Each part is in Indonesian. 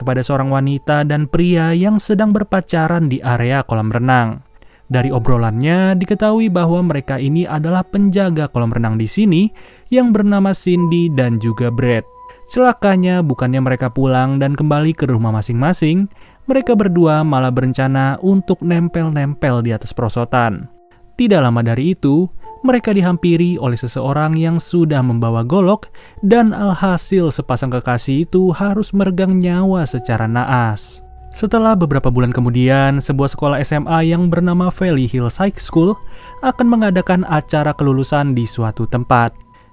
kepada seorang wanita dan pria yang sedang berpacaran di area kolam renang. Dari obrolannya diketahui bahwa mereka ini adalah penjaga kolam renang di sini yang bernama Cindy dan juga Brad. Celakanya bukannya mereka pulang dan kembali ke rumah masing-masing, mereka berdua malah berencana untuk nempel-nempel di atas perosotan. Tidak lama dari itu, mereka dihampiri oleh seseorang yang sudah membawa golok dan alhasil sepasang kekasih itu harus meregang nyawa secara naas. Setelah beberapa bulan kemudian, sebuah sekolah SMA yang bernama Valley Hills High School akan mengadakan acara kelulusan di suatu tempat,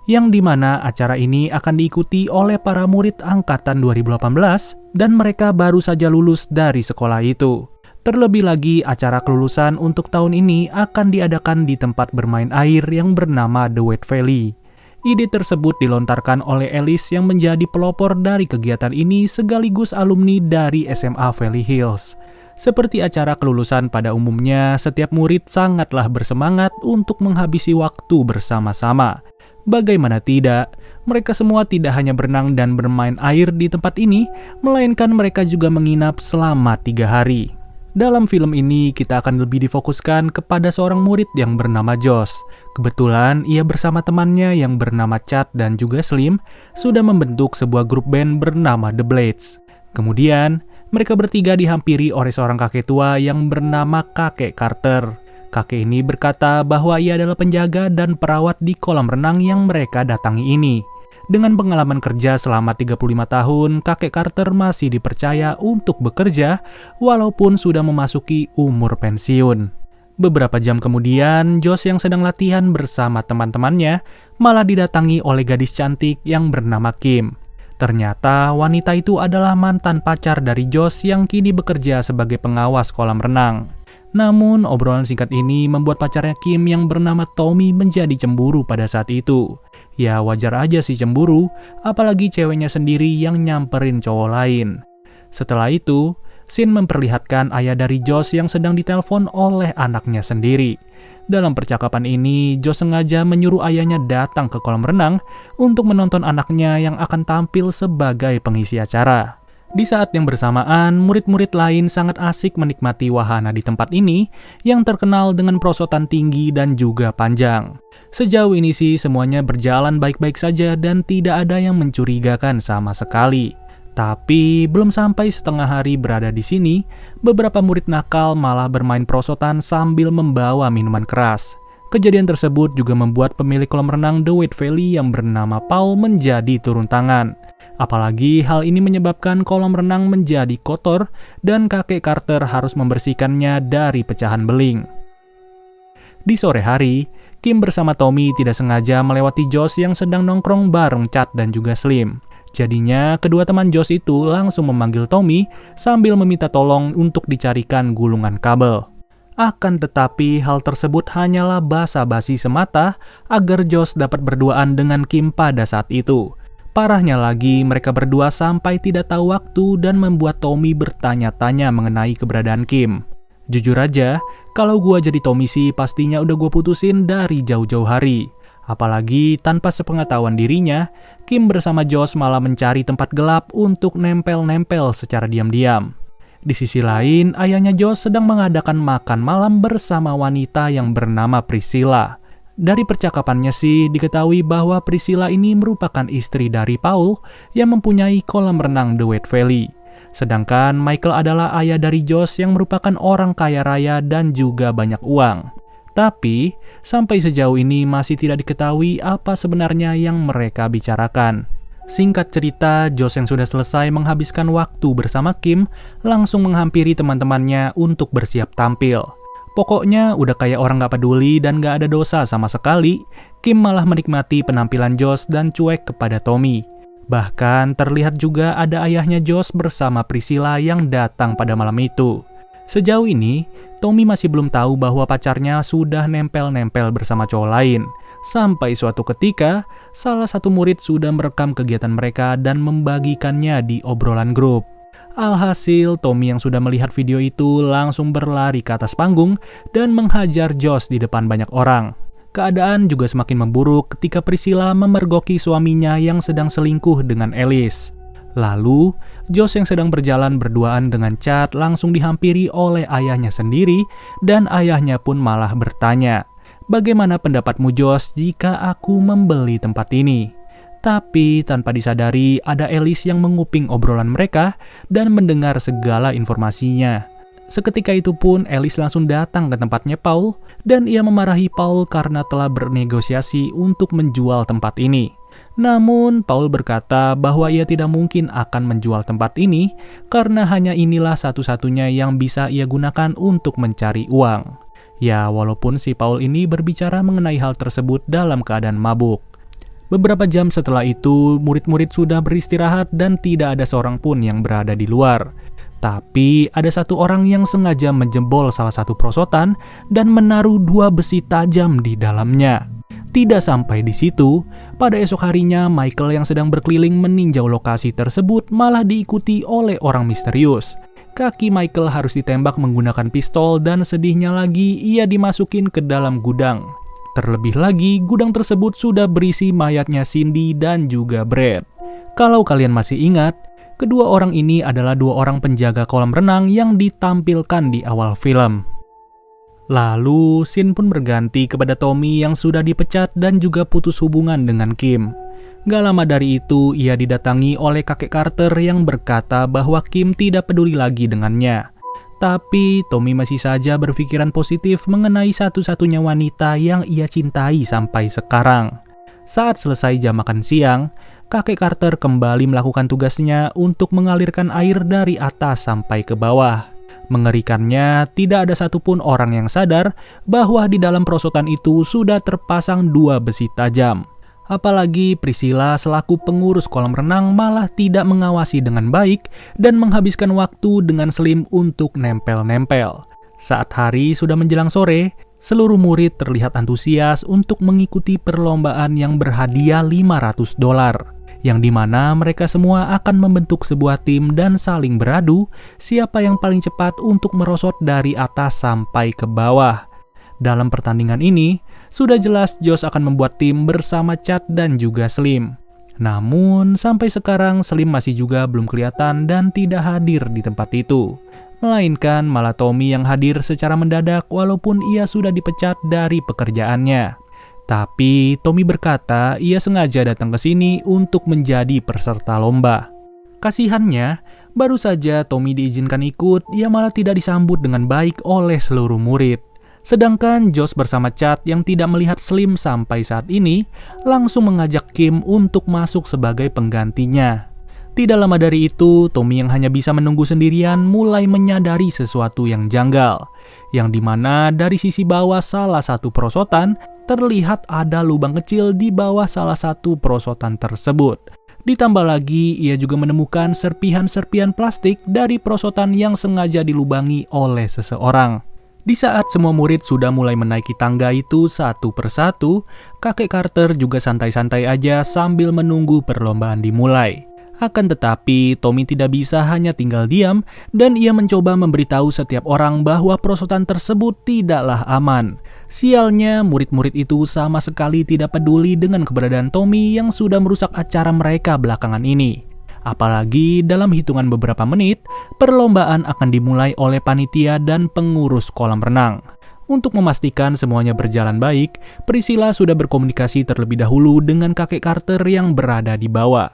yang dimana acara ini akan diikuti oleh para murid angkatan 2018 dan mereka baru saja lulus dari sekolah itu. Terlebih lagi, acara kelulusan untuk tahun ini akan diadakan di tempat bermain air yang bernama The Wet Valley. Ide tersebut dilontarkan oleh Alice yang menjadi pelopor dari kegiatan ini sekaligus alumni dari SMA Valley Hills. Seperti acara kelulusan pada umumnya, setiap murid sangatlah bersemangat untuk menghabisi waktu bersama-sama. Bagaimana tidak, mereka semua tidak hanya berenang dan bermain air di tempat ini, melainkan mereka juga menginap selama 3 hari. Dalam film ini, kita akan lebih difokuskan kepada seorang murid yang bernama Josh. Kebetulan, ia bersama temannya yang bernama Chad dan juga Slim sudah membentuk sebuah grup band bernama The Blades. Kemudian, mereka bertiga dihampiri oleh seorang kakek tua yang bernama Kakek Carter. Kakek ini berkata bahwa ia adalah penjaga dan perawat di kolam renang yang mereka datangi ini. Dengan pengalaman kerja selama 35 tahun, kakek Carter masih dipercaya untuk bekerja walaupun sudah memasuki umur pensiun. Beberapa jam kemudian, Josh yang sedang latihan bersama teman-temannya malah didatangi oleh gadis cantik yang bernama Kim. Ternyata wanita itu adalah mantan pacar dari Josh yang kini bekerja sebagai pengawas kolam renang. Namun, obrolan singkat ini membuat pacarnya Kim yang bernama Tommy menjadi cemburu pada saat itu. Ya wajar aja sih cemburu, apalagi ceweknya sendiri yang nyamperin cowok lain. Setelah itu, Sin memperlihatkan ayah dari Josh yang sedang ditelepon oleh anaknya sendiri. Dalam percakapan ini, Josh sengaja menyuruh ayahnya datang ke kolam renang untuk menonton anaknya yang akan tampil sebagai pengisi acara. Di saat yang bersamaan, murid-murid lain sangat asik menikmati wahana di tempat ini yang terkenal dengan perosotan tinggi dan juga panjang. Sejauh ini sih semuanya berjalan baik-baik saja dan tidak ada yang mencurigakan sama sekali. Tapi belum sampai setengah hari berada di sini, beberapa murid nakal malah bermain perosotan sambil membawa minuman keras. Kejadian tersebut juga membuat pemilik kolam renang The Wet Valley yang bernama Paul menjadi turun tangan. Apalagi hal ini menyebabkan kolam renang menjadi kotor dan kakek Carter harus membersihkannya dari pecahan beling. Di sore hari, Kim bersama Tommy tidak sengaja melewati Josh yang sedang nongkrong bareng Chad dan juga Slim. Jadinya, kedua teman Josh itu langsung memanggil Tommy sambil meminta tolong untuk dicarikan gulungan kabel. Akan tetapi, hal tersebut hanyalah basa-basi semata agar Josh dapat berduaan dengan Kim pada saat itu. Parahnya lagi, mereka berdua sampai tidak tahu waktu dan membuat Tommy bertanya-tanya mengenai keberadaan Kim. Jujur aja, kalau gua jadi Tommy sih pastinya udah gua putusin dari jauh-jauh hari. Apalagi tanpa sepengetahuan dirinya, Kim bersama Josh malah mencari tempat gelap untuk nempel-nempel secara diam-diam. Di sisi lain, ayahnya Josh sedang mengadakan makan malam bersama wanita yang bernama Priscilla. Dari percakapannya sih diketahui bahwa Priscilla ini merupakan istri dari Paul yang mempunyai kolam renang The Wet Valley. Sedangkan Michael adalah ayah dari Josh yang merupakan orang kaya raya dan juga banyak uang. Tapi, sampai sejauh ini masih tidak diketahui apa sebenarnya yang mereka bicarakan. Singkat cerita, Josh yang sudah selesai menghabiskan waktu bersama Kim langsung menghampiri teman-temannya untuk bersiap tampil. Pokoknya udah kayak orang gak peduli dan gak ada dosa sama sekali, Kim malah menikmati penampilan Josh dan cuek kepada Tommy. Bahkan terlihat juga ada ayahnya Josh bersama Priscilla yang datang pada malam itu. Sejauh ini, Tommy masih belum tahu bahwa pacarnya sudah nempel-nempel bersama cowok lain. Sampai suatu ketika, salah satu murid sudah merekam kegiatan mereka dan membagikannya di obrolan grup. Alhasil, Tommy yang sudah melihat video itu langsung berlari ke atas panggung dan menghajar Josh di depan banyak orang. Keadaan juga semakin memburuk ketika Priscilla memergoki suaminya yang sedang selingkuh dengan Alice. Lalu, Josh yang sedang berjalan berduaan dengan Chad langsung dihampiri oleh ayahnya sendiri dan ayahnya pun malah bertanya, "Bagaimana pendapatmu Josh jika aku membeli tempat ini?" Tapi tanpa disadari ada Alice yang menguping obrolan mereka dan mendengar segala informasinya. Seketika itu pun Alice langsung datang ke tempatnya Paul dan ia memarahi Paul karena telah bernegosiasi untuk menjual tempat ini. Namun Paul berkata bahwa ia tidak mungkin akan menjual tempat ini karena hanya inilah satu-satunya yang bisa ia gunakan untuk mencari uang. Ya, walaupun si Paul ini berbicara mengenai hal tersebut dalam keadaan mabuk. Beberapa jam setelah itu, murid-murid sudah beristirahat dan tidak ada seorang pun yang berada di luar. Tapi ada satu orang yang sengaja menjebol salah satu perosotan dan menaruh 2 besi tajam di dalamnya. Tidak sampai di situ, pada esok harinya Michael yang sedang berkeliling meninjau lokasi tersebut malah diikuti oleh orang misterius. Kaki Michael harus ditembak menggunakan pistol dan sedihnya lagi ia dimasukin ke dalam gudang. Terlebih lagi, gudang tersebut sudah berisi mayatnya Cindy dan juga Brad. Kalau kalian masih ingat, kedua orang ini adalah 2 orang penjaga kolam renang yang ditampilkan di awal film. Lalu, scene pun berganti kepada Tommy yang sudah dipecat dan juga putus hubungan dengan Kim. Gak lama dari itu, ia didatangi oleh kakek Carter yang berkata bahwa Kim tidak peduli lagi dengannya. Tapi, Tommy masih saja berpikiran positif mengenai satu-satunya wanita yang ia cintai sampai sekarang. Saat selesai jam makan siang, kakek Carter kembali melakukan tugasnya untuk mengalirkan air dari atas sampai ke bawah. Mengerikannya, tidak ada satupun orang yang sadar bahwa di dalam perosotan itu sudah terpasang 2 besi tajam. Apalagi Priscilla selaku pengurus kolam renang malah tidak mengawasi dengan baik dan menghabiskan waktu dengan Slim untuk nempel-nempel. Saat hari sudah menjelang sore, seluruh murid terlihat antusias untuk mengikuti perlombaan yang berhadiah $500, yang dimana mereka semua akan membentuk sebuah tim dan saling beradu siapa yang paling cepat untuk merosot dari atas sampai ke bawah. Dalam pertandingan ini, sudah jelas Josh akan membuat tim bersama Chad dan juga Slim. Namun, sampai sekarang Slim masih juga belum kelihatan dan tidak hadir di tempat itu. Melainkan malah Tommy yang hadir secara mendadak walaupun ia sudah dipecat dari pekerjaannya. Tapi, Tommy berkata ia sengaja datang ke sini untuk menjadi peserta lomba. Kasihannya, baru saja Tommy diizinkan ikut, ia malah tidak disambut dengan baik oleh seluruh murid. Sedangkan Josh bersama Chad yang tidak melihat Slim sampai saat ini langsung mengajak Kim untuk masuk sebagai penggantinya. Tidak lama dari itu, Tommy yang hanya bisa menunggu sendirian mulai menyadari sesuatu yang janggal, yang dimana dari sisi bawah salah satu perosotan terlihat ada lubang kecil di bawah salah satu perosotan tersebut. Ditambah lagi, ia juga menemukan serpihan-serpihan plastik dari perosotan yang sengaja dilubangi oleh seseorang. Di saat semua murid sudah mulai menaiki tangga itu satu persatu, kakek Carter juga santai-santai aja sambil menunggu perlombaan dimulai. Akan tetapi, Tommy tidak bisa hanya tinggal diam dan ia mencoba memberitahu setiap orang bahwa perosotan tersebut tidaklah aman. Sialnya, murid-murid itu sama sekali tidak peduli dengan keberadaan Tommy yang sudah merusak acara mereka belakangan ini. Apalagi dalam hitungan beberapa menit, perlombaan akan dimulai oleh panitia dan pengurus kolam renang. Untuk memastikan semuanya berjalan baik, Priscilla sudah berkomunikasi terlebih dahulu dengan kakek Carter yang berada di bawah.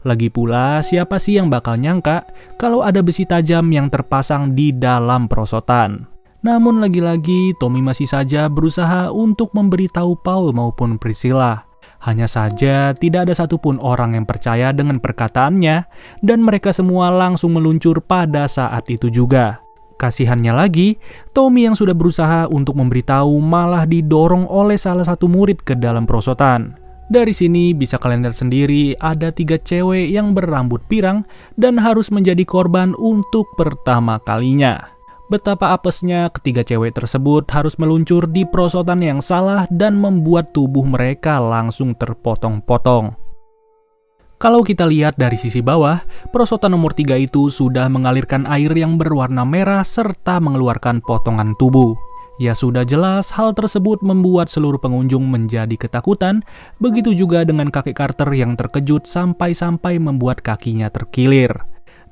Lagi pula, siapa sih yang bakal nyangka kalau ada besi tajam yang terpasang di dalam perosotan? Namun lagi-lagi, Tommy masih saja berusaha untuk memberitahu Paul maupun Priscilla. Hanya saja tidak ada satupun orang yang percaya dengan perkataannya dan mereka semua langsung meluncur pada saat itu juga. Kasihannya lagi, Tommy yang sudah berusaha untuk memberitahu malah didorong oleh salah satu murid ke dalam perosotan. Dari sini bisa kalian lihat sendiri ada 3 cewek yang berambut pirang dan harus menjadi korban untuk pertama kalinya. Betapa apesnya ketiga cewek tersebut harus meluncur di perosotan yang salah dan membuat tubuh mereka langsung terpotong-potong. Kalau kita lihat dari sisi bawah, perosotan nomor 3 itu sudah mengalirkan air yang berwarna merah serta mengeluarkan potongan tubuh. Ya sudah jelas hal tersebut membuat seluruh pengunjung menjadi ketakutan, begitu juga dengan kakek Carter yang terkejut sampai-sampai membuat kakinya terkilir.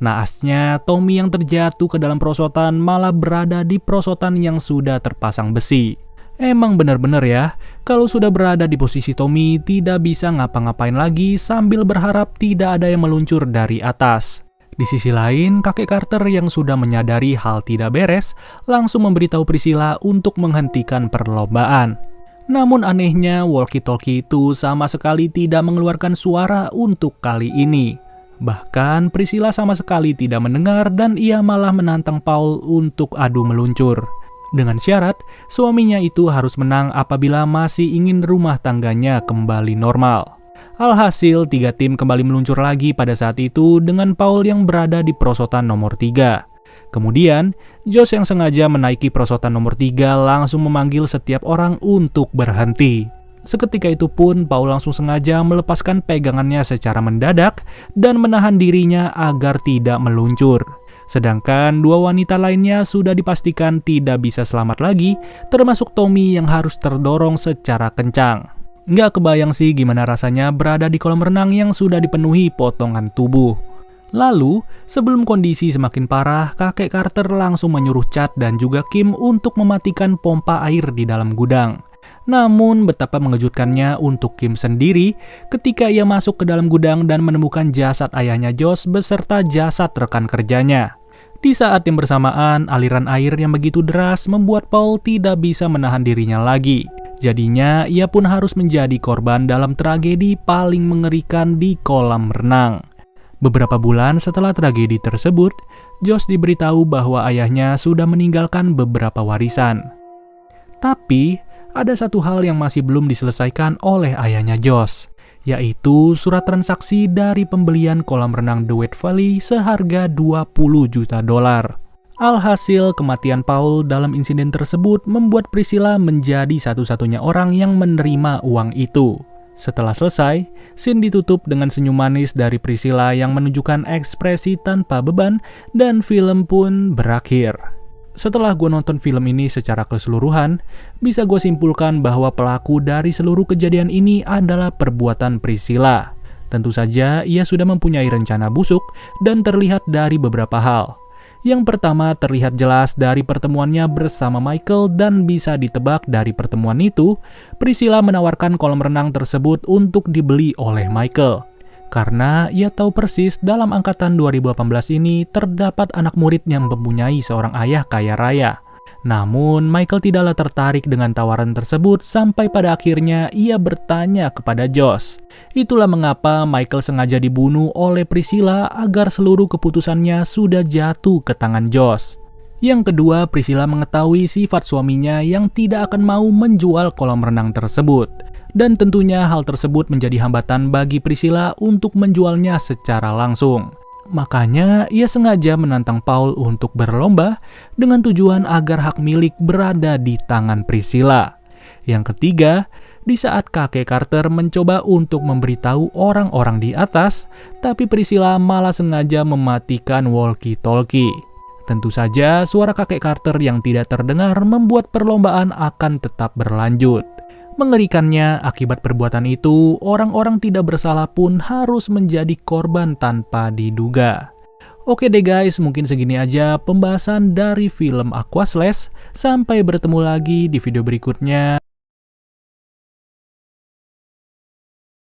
Naasnya, Tommy yang terjatuh ke dalam perosotan malah berada di perosotan yang sudah terpasang besi. Emang bener-bener ya, kalau sudah berada di posisi Tommy tidak bisa ngapa-ngapain lagi sambil berharap tidak ada yang meluncur dari atas. Di sisi lain, kakek Carter yang sudah menyadari hal tidak beres langsung memberitahu Priscilla untuk menghentikan perlombaan. Namun anehnya, walkie-talkie itu sama sekali tidak mengeluarkan suara untuk kali ini. Bahkan Priscilla sama sekali tidak mendengar dan ia malah menantang Paul untuk adu meluncur. Dengan syarat, suaminya itu harus menang apabila masih ingin rumah tangganya kembali normal. Alhasil, 3 tim kembali meluncur lagi pada saat itu dengan Paul yang berada di perosotan nomor 3. Kemudian, Josh yang sengaja menaiki perosotan nomor 3 langsung memanggil setiap orang untuk berhenti. Seketika itu pun, Paul langsung sengaja melepaskan pegangannya secara mendadak dan menahan dirinya agar tidak meluncur. Sedangkan 2 wanita lainnya sudah dipastikan tidak bisa selamat lagi, termasuk Tommy yang harus terdorong secara kencang. Nggak kebayang sih gimana rasanya berada di kolam renang yang sudah dipenuhi potongan tubuh. Lalu, sebelum kondisi semakin parah, kakek Carter langsung menyuruh Chad dan juga Kim untuk mematikan pompa air di dalam gudang. Namun, betapa mengejutkannya untuk Kim sendiri ketika ia masuk ke dalam gudang dan menemukan jasad ayahnya Josh beserta jasad rekan kerjanya. Di saat yang bersamaan, aliran air yang begitu deras membuat Paul tidak bisa menahan dirinya lagi. Jadinya, ia pun harus menjadi korban dalam tragedi paling mengerikan di kolam renang. Beberapa bulan setelah tragedi tersebut, Josh diberitahu bahwa ayahnya sudah meninggalkan beberapa warisan. Tapi, ada satu hal yang masih belum diselesaikan oleh ayahnya Josh, yaitu surat transaksi dari pembelian kolam renang The Wet Valley seharga $20 juta. Alhasil, kematian Paul dalam insiden tersebut membuat Priscilla menjadi satu-satunya orang yang menerima uang itu. Setelah selesai, scene ditutup dengan senyum manis dari Priscilla yang menunjukkan ekspresi tanpa beban dan film pun berakhir. Setelah gue nonton film ini secara keseluruhan, bisa gue simpulkan bahwa pelaku dari seluruh kejadian ini adalah perbuatan Priscilla. Tentu saja ia sudah mempunyai rencana busuk dan terlihat dari beberapa hal. Yang pertama terlihat jelas dari pertemuannya bersama Michael dan bisa ditebak dari pertemuan itu, Priscilla menawarkan kolam renang tersebut untuk dibeli oleh Michael. Karena ia tahu persis dalam angkatan 2018 ini terdapat anak murid yang mempunyai seorang ayah kaya raya. Namun Michael tidaklah tertarik dengan tawaran tersebut sampai pada akhirnya ia bertanya kepada Josh. Itulah mengapa Michael sengaja dibunuh oleh Priscilla agar seluruh keputusannya sudah jatuh ke tangan Josh. Yang kedua, Priscilla mengetahui sifat suaminya yang tidak akan mau menjual kolam renang tersebut. Dan tentunya hal tersebut menjadi hambatan bagi Priscilla untuk menjualnya secara langsung. Makanya ia sengaja menantang Paul untuk berlomba dengan tujuan agar hak milik berada di tangan Priscilla. Yang ketiga, di saat kakek Carter mencoba untuk memberitahu orang-orang di atas, tapi Priscilla malah sengaja mematikan walkie-talkie. Tentu saja suara kakek Carter yang tidak terdengar membuat perlombaan akan tetap berlanjut. Mengerikannya, akibat perbuatan itu, orang-orang tidak bersalah pun harus menjadi korban tanpa diduga. Oke deh guys, mungkin segini aja pembahasan dari film Aqua Slash. Sampai bertemu lagi di video berikutnya.